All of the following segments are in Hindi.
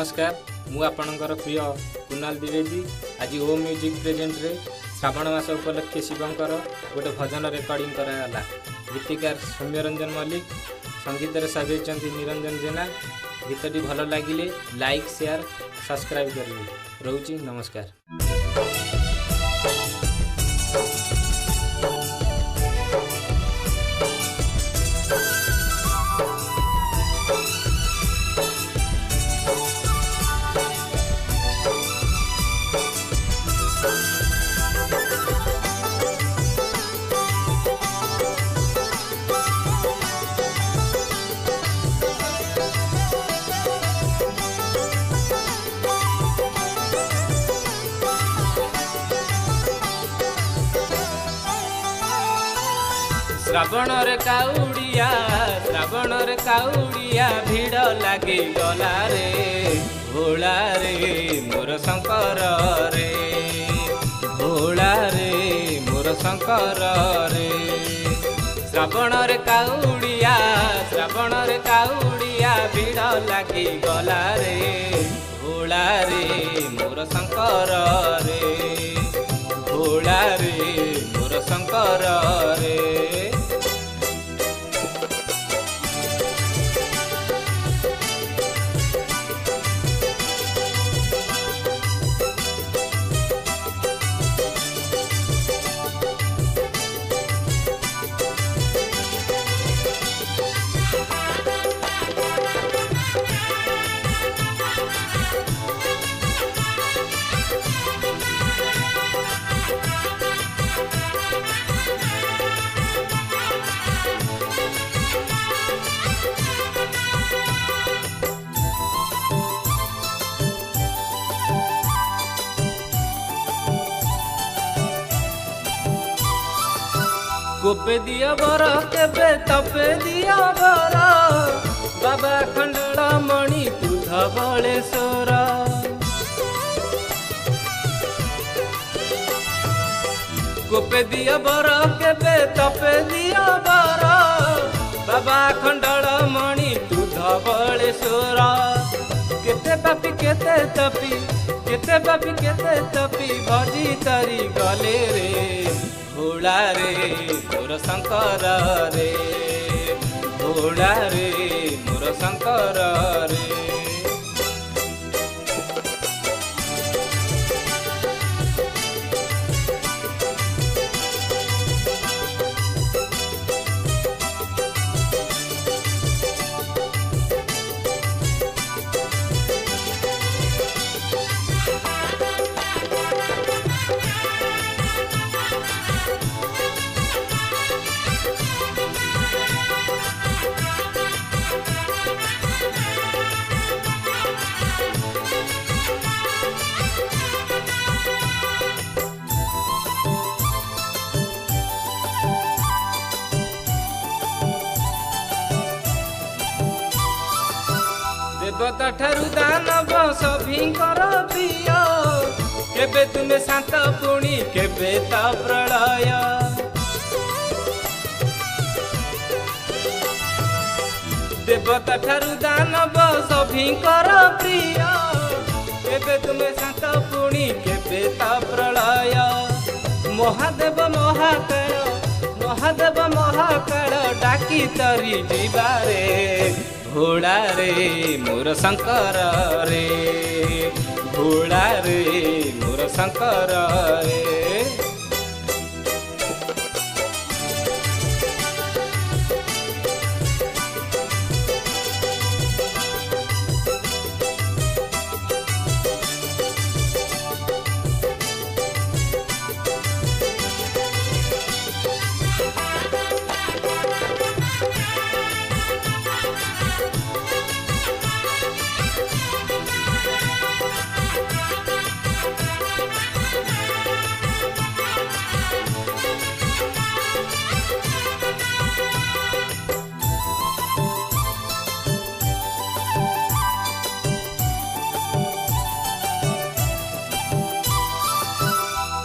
नमस्कार मु आपणकर प्रिय कुणाल द्विवेदी आज ओ म्यूजिक प्रेजेंट रे श्रावण मास उपलक्षे शिवंकर गोटे भजन रेकर्डिंग कराला। गीतिकार सौम्यरंजन मल्लिक, संगीत सजाई निरंजन जेना। गीतटी भल लगिले लाइक शेयर सब्सक्राइब करेंगे। रोची नमस्कार। श्रावण रे काउड़िया भीड़ लगी गला रे भोला रे मोर शंकर रे भोला रे मोर शंकर रे। श्रावण रे काउड़िया भीड़ लगी गला रे भोला रे मोर शंकर रे भोला रे मोर शंकर रे। गोपे दिया बर केबे तपे दिया बर बाबा खंडल मणि तू धवलेश्वर। गोपे दिया बर केबे तपे दिया बर बाबा खंडल मणि तू धवलेश्वर। केते पापी केते तपी भजी तरी गले रे भोला रे मोर शंकर रे भोला रे मोर शंकर रे। देवता ठारू दानव सभिंकर प्रिय केबे तुमे शांत पुणी केबे ता प्रलय। देवता ठारू दानव सभिंकर प्रिय केबे तुमे शांत पुणी केबे ता प्रलय। महादेव महाकाल डाकी तरी जीवारे भोला रे मोर शंकर रे भोला रे मोर शंकर रे।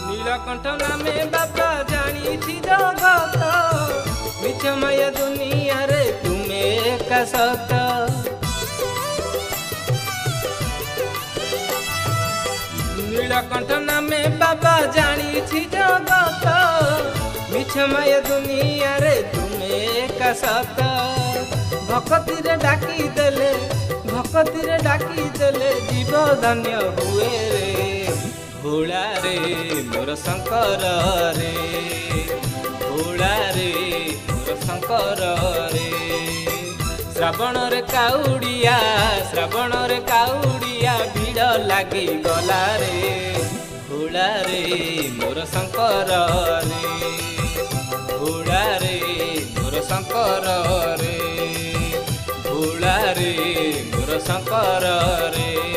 नीलकंठ नामे बाबा जानी थी जगत मिछ माया दुनिया रे तुम्हें का सत। नीलकंठ नामे बाबा जानी जगत मिछ माया दुनिया रे तुमे एका सत भक्ति रे डाकी देले जीव धन्य हुए रे भोला रे मोर शंकर रे भोला रे मोर शंकर रे श्रावण रे काउड़िया भीड़ लागी गला रे भोला रे मोर शंकर रे भोला रे मोर शंकर रे भोला रे मोर शंकर रे।